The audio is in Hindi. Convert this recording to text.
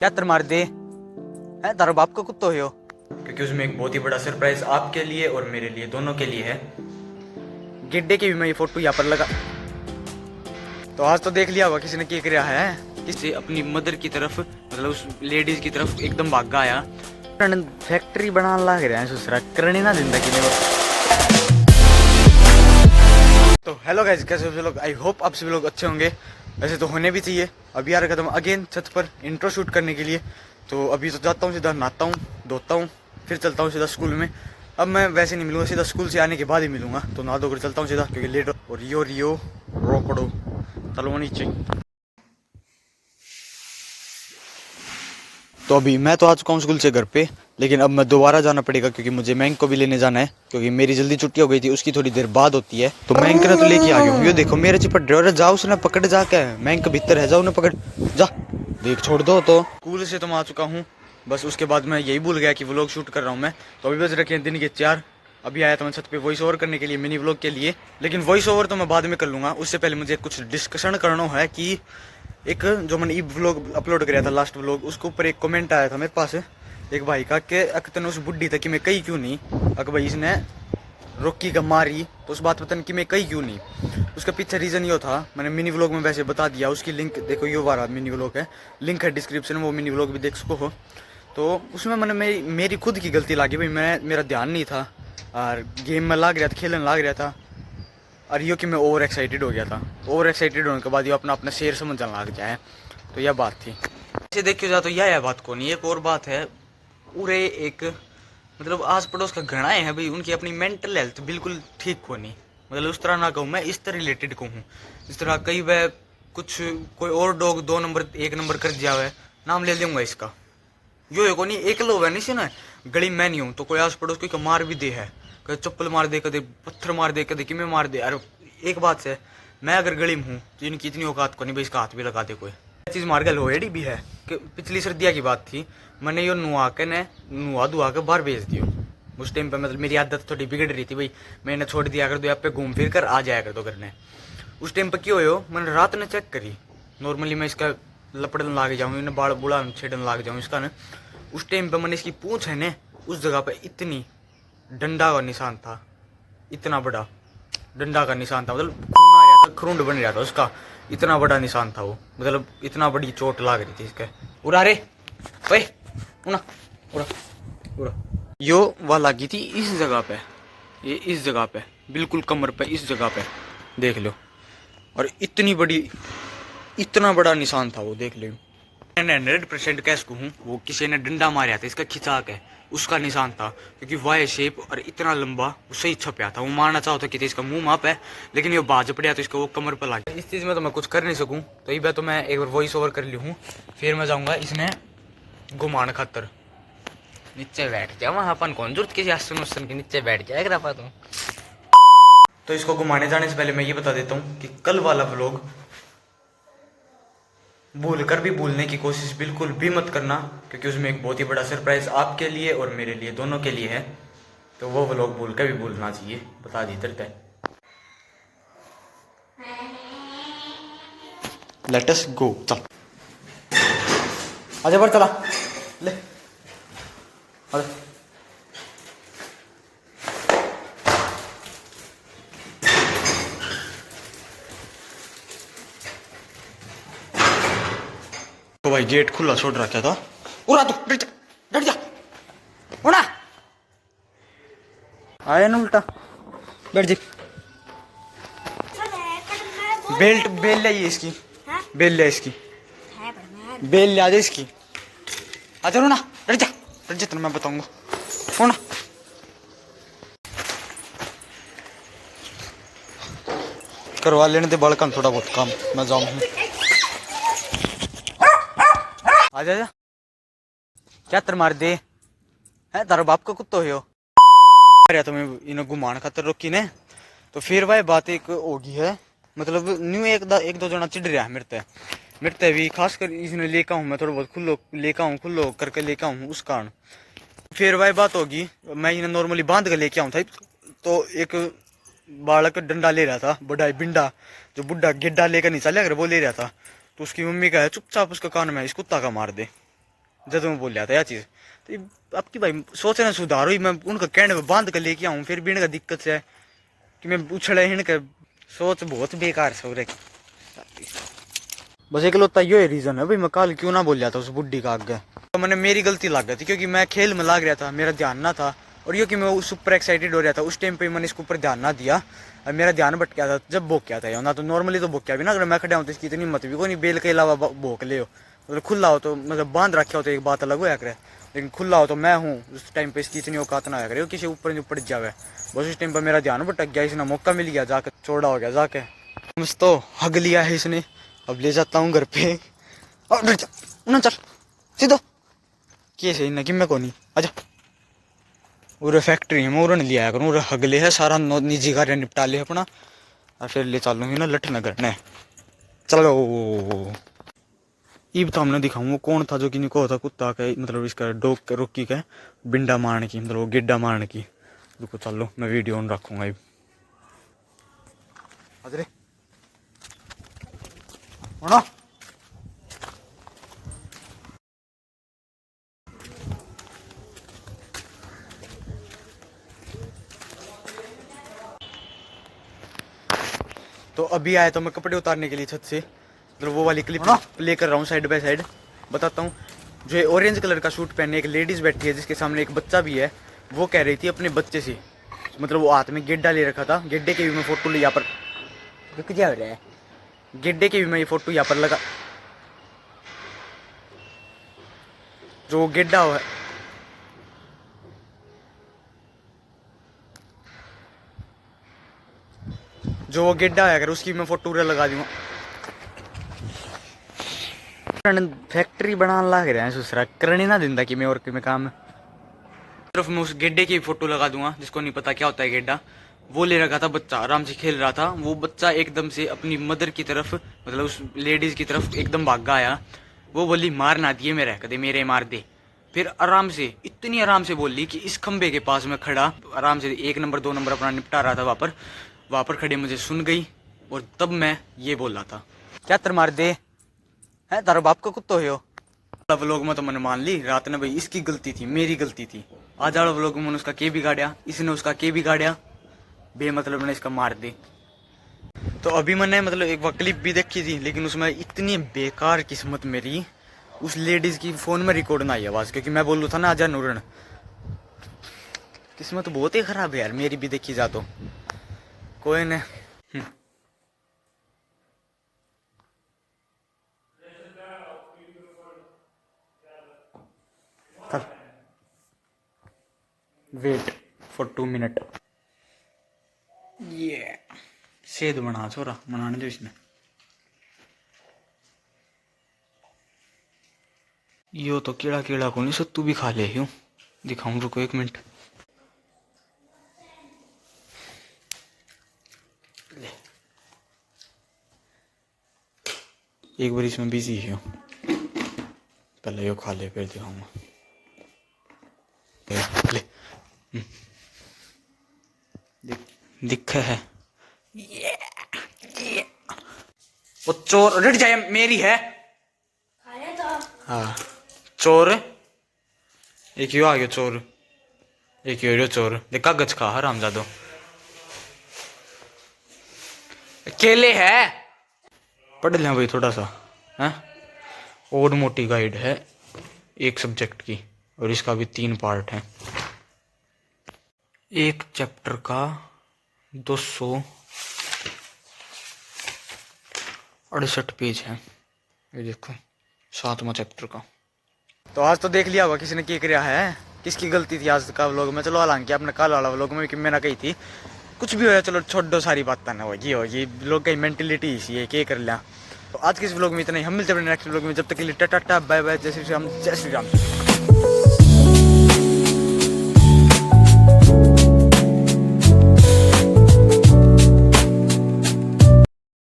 क्या तर मार दे है तारा बाप का कुत्तो हो, क्योंकि उसमें एक बहुत ही बड़ा सरप्राइज आपके लिए और मेरे लिए दोनों के लिए है। गिड्डे की भी मैं ये फोटो यहाँ पर लगा, तो आज तो देख लिया होगा किसी ने क्या किया है, किसी अपनी मदर की तरफ मतलब उस लेडीज की तरफ एकदम भाग आया। फैक्ट्री बनाने लग रहे हैं ससुरा करने ना जिंदगी में। तो हेलो गाइस, कैसे हो सभी लोग? आई होप आप सभी लोग अच्छे होंगे। वैसे तो होने भी चाहिए। अभी आ रखा था अगेन छत पर इंट्रो शूट करने के लिए। तो अभी तो जाता हूँ, सीधा नहाता हूँ, धोता हूँ, फिर चलता हूँ सीधा स्कूल में। अब मैं वैसे नहीं मिलूंगा, सीधा स्कूल से आने के बाद ही मिलूंगा। तो नहा धोकर चलता हूँ सीधा, क्योंकि लेट और रियो रो पड़ो चलो नीचे। तो अभी मैं तो आ चुका हूँ स्कूल से घर पे, लेकिन अब मैं दोबारा जाना पड़ेगा क्योंकि मुझे मैंग को भी लेने जाना है, क्योंकि मेरी जल्दी छुट्टी हो गई थी, उसकी थोड़ी देर बाद होती है। तो मैंग को तो लेके आ गया हूँ। ये देखो मेरे चिपट ड्राइवर, जाओ उसने पकड़ जाके, मैंग के भीतर है, जाओ उन्हें पकड़ जा, देख छोड़ दो। तो स्कूल से तो मैं आ चुका हूँ, बस उसके बाद मैं यही भूल गया कि व्लॉग शूट कर रहा हूँ मैं। तो अभी बज रखे हैं दिन के 4। अभी आया था मैं छत पे वॉइस ओवर करने के लिए, मिनी व्लॉग के लिए। लेकिन वॉइस ओवर तो मैं बाद में कर लूँगा, उससे पहले मुझे कुछ डिस्कशन करना है कि एक जो मैंने ई व्लॉग अपलोड किया था लास्ट व्लॉग, उसके ऊपर एक कमेंट आया था मेरे पास एक भाई का कि अकतन उस बुढ़ी था कि मैं कही क्यों नहीं, अगर भाई इसने रोकी का मारी तो उस बात पता कि मैं कही क्यों नहीं। उसका पीछे रीज़न ये था, मैंने मिनी व्लॉग में वैसे बता दिया, उसकी लिंक देखो, ये वाला मिनी व्लॉग है, लिंक है डिस्क्रिप्शन में, वो मिनी व्लॉग भी देख सको हो। तो उसमें मैंने मेरी खुद की गलती लगी भाई, मेरा ध्यान नहीं था और गेम में लाग रहा था, खेलने लाग रहा था, और यो कि मैं ओवर एक्साइटेड हो गया था। ओवर एक्साइटेड होने के बाद ये अपना अपना शेर समझने लग जाए, तो यह बात थी। ऐसे देखियो जा तो यह बात को नहीं, एक और बात है, पूरे एक मतलब आस पड़ोस का घना है भाई, उनकी अपनी मेंटल हेल्थ बिल्कुल ठीक को नहीं। मतलब उस तरह ना कहूँ मैं, इस तरह रिलेटेड कहूँ, इस तरह कई वह कुछ कोई और डॉग 2 नंबर 1 नंबर कर दिया हुआ है, नाम ले लूँगा इसका, यो को नहीं एक लो है नहीं सुना, गली मैं नहीं हूँ तो कोई आस पड़ोस कोई मार भी दे है, कभी चप्पल मार दे, कभी पत्थर मार दे, कभी किमें मार दे। अरे एक बात से, मैं अगर गली में हूँ तो इनकी इतनी औकात को नहीं भाई इसका हाथ भी लगा दे कोई चीज़ मार के। लोहेड़ी भी है कि पिछली सर्दिया की बात थी, मैंने यो नुआ धुआ के बाहर भेज दियो। उस टाइम पर मतलब मेरी आदत थोड़ी बिगड़ रही थी भाई, मैंने छोड़ दिया कर दो यहाँ पे घूम फिर कर आ जाया कर दो करने। उस टाइम पर क्यों हो, मैंने रात ने चेक करी, नॉर्मली मैं इसका लपड़न लाग जाऊँ, इन्हें बाल बुला छेड़न लाग जाऊँ इसका ना। उस टाइम पे मैंने इसकी पूंछ है ना, उस जगह पे इतनी डंडा का निशान था, इतना बड़ा डंडा का निशान था, मतलब खून आ रहा था, खून बन रहा था उसका, इतना बड़ा निशान था वो, मतलब इतना बड़ी चोट लाग रही थी इसके। उड़ा रे भाई, उड़ा उड़ा उड़ा। यो वह लगी थी इस जगह पे, ये इस जगह पे बिल्कुल कमर पे, इस जगह पे देख लो, और इतनी बड़ी इतना बड़ा निशान था वो, देख लो। 100% कैश को हूँ, वो किसी ने डंडा मारा था इसका खिंचा के, उसका निशान था, क्योंकि वाई शेप और इतना लंबा वो सही छपया था। वो मारना चाहो था कि इसका मुंह माप है, लेकिन ये बाज पड़ा तो इसका वो कमर पर लग गया। इस चीज़ में तो मैं कुछ कर नहीं सकूँ, तो ये तो मैं एक बार वॉइस ओवर कर ली हूँ, फिर मैं जाऊँगा इसमें घुमान खातर। नीचे बैठ जा, वहाँ अपन कौन जरूरत किसी आसन उसन के नीचे बैठ जाएगा तुम। तो इसको घुमाने जाने से पहले मैं ये बता देता हूँ कि कल वाला व्लॉग भूल कर भी भूलने की कोशिश बिल्कुल भी मत करना, क्योंकि उसमें एक बहुत ही बड़ा सरप्राइज आपके लिए और मेरे लिए दोनों के लिए है। तो वो व्लॉग भूल कर भी भूलना चाहिए, बता दी तरता है। लेट अस गो, चल आजा बार चला ले आजा। तो भाई गेट खुला छोड़ रखा था, उड़ा तू डट जा उड़ा, आया ना उल्टा बैठ जी। बेल्ट बेल ले इसकी, बेल ले इसकी, बेल ले आ जा इसकी, आजा ना डट जा तेरे मैं बताऊंगा होना। करवा लेने दे बालकन थोड़ा बहुत काम, मैं जाऊँ। आजा जा, क्या तर मार दे है तारा बाप का कुत्तो हो तुम्हें इन्हें घुमान खातर रोकी ने। तो फिर भाई बात एक होगी है, मतलब न्यू एक दो जना चिढ़ रहा है मेरे ते भी, खासकर इसने लेकर हूँ मैं थोड़ा बहुत खुल्लो करके लेकर हूँ उस कारण। फिर भाई बात होगी, मैं इन्हें नॉर्मली बांध कर लेके आऊँ था, तो एक बालक डंडा ले रहा था, बड़ा बिंडा जो बुढ़ा गेड्डा लेकर नहीं चले अगर वो ले रहा था, तो उसकी मम्मी का है चुपचाप उसका कान में इस कुत्ता का मार दे। जब मैं बोल रहा था यह चीज़। तो अब की भाई सोचना सुधारो ही, मैं उनका कहने में बांध कर लेके आऊँ, फिर भी इनका दिक्कत है कि मैं उछड़े इनका सोच बहुत बेकार से हो रही। बस एक लोता ये रीज़न है भाई, मैं कल क्यों ना बोल रहा था उस बुढ़ी का आगे। तो मैंने मेरी गलती लग गई थी क्योंकि मैं खेल में लग रहा था, मेरा ध्यान ना था, और ये कि मैं उस ऊपर एक्साइटेड हो रहा था उस टाइम पे मैंने इसके ऊपर ध्यान ना दिया और मेरा ध्यान भटक गया था जब भोग गया था। ना तो नॉर्मली तो भोग गया भी ना, अगर मैं खड़ा हूँ तो इसकी इतनी हिम्मत भी कोई नहीं, बेल के अलावा भोग ले हो, मतलब खुला हो तो मतलब बांध रखा हो तो एक बात अलग होया करे, लेकिन खुला हो तो मैं हूँ उस टाइम पे इसकी इतनी औकात ना होया करे किसी ऊपर नहीं पड़ जावे। बस उस टाइम पर मेरा ध्यान भटक गया, इसने मौका मिल गया, जाकर चौड़ा हो गया जाके तो हग लिया है इसने। अब ले जाता हूँ घर पे। चल सीधो कैसे इन्हें कि मैं को नहीं आजा उरे फैक्ट्री में उन्होंने लिया करूँ, उरे हगले है सारा निजी कार्य निपटा ले अपना और फिर ले चलूँगी ना लठ नगर ने। चलो ये तो हमने दिखाऊँ वो कौन था जो कि नहीं को था कुत्ता का, मतलब इसका डॉग का रोकी का बिंडा मारने की, मतलब वो गिड्डा मारने की। रुको चलो मैं वीडियो ऑन रखूँगा। ये अरे होना तो अभी आया तो मैं कपड़े उतारने के लिए छत से, मतलब वो वाली क्लिप प्ले कर रहा हूँ साइड बाय साइड। बताता हूँ, जो ये ऑरेंज कलर का सूट पहने एक लेडीज़ बैठी है जिसके सामने एक बच्चा भी है, वो कह रही थी अपने बच्चे से, मतलब वो हाथ में गेड्डा ले रखा था, गेड्डे के भी मैं फोटो यहाँ पर रुक जा रहा है, गेड्डे की भी मैं ये फोटो यहाँ पर लगा, जो गेड्डा है जो वो गेड्डा है अगर उसकी मैं फोटो लगा दूंगा। फैक्ट्री बनाने लग रहे हैं दूसरा करने ना दिंदा कि मैं और कि मैं काम सिर्फ मैं उस गेड्डे की फोटो लगा दूंगा, जिसको नहीं पता क्या होता है गेड्डा। वो ले रखा था बच्चा, आराम से खेल रहा था, वो बच्चा एकदम से अपनी मदर की तरफ, मतलब उस लेडीज की तरफ एकदम भागा आया। वो बोली मार ना दिए मेरे कदे मेरे मार दे। फिर आराम से इतनी आराम से बोली कि इस खंबे के पास में खड़ा आराम से 1 नंबर 2 नंबर अपना निपटा रहा था, वहाँ पर खड़े मुझे सुन गई और तब मैं ये बोला था क्या तर मार दे है तारा बाप का कुत्तो हो। व्लॉग में तो मैंने मान ली रात ने भाई इसकी गलती थी मेरी गलती थी, आज वाला व्लॉग में मैंने उसका के बिगाड़िया, इसने उसका के बिगाड़िया, बेमतलब ने इसका मार दी। तो अभी मैंने मतलब एक वो क्लिप भी देखी थी, लेकिन उसमें इतनी बेकार किस्मत मेरी, उस लेडीज की फोन में रिकॉर्ड ना आई आवाज, क्योंकि मैं बोलूँ था ना आजा नूरन। किस्मत बहुत ही खराब है यार मेरी भी देखी जा तो कोई ने। Wait for 2 minute. ये सेध बना छोरा बनाने दो इसने। यो तो कीड़ा कीड़ा को नहीं सत्तू भी खा ले यूं, दिखाऊं रुको 1 मिनट। एक बार इसमें बिजी है, पहले यो खा ले फिर दिखाऊंगा। ले दिख है वो चोर रट जाए मेरी है। हाँ चोर एक यो आ गया चोर, एक यो चोर देख कागज खा हरामजादो केले है। पढ़ लें भाई थोड़ा सा है, और मोटी गाइड है एक सब्जेक्ट की और इसका भी 3 पार्ट है। एक चैप्टर का 268 पेज है, ये देखो 7वां चैप्टर का। तो आज तो देख लिया होगा किसी ने क्या किया है, किसकी गलती थी आज का व्लॉग में। चलो हालांकि अपने कल वाला व्लॉग में मैंने कही थी कुछ भी हो चलो छोड़ दो सारी बात ना होगी लोग की मेंटेलिटी इसी है क्या कर लिया। तो आज के इस व्लॉग में इतना ही, हम मिलते हैं नेक्स्ट व्लॉग में, जब तक के लिए टाटा बाय बाय, जय श्री राम जय श्री राम।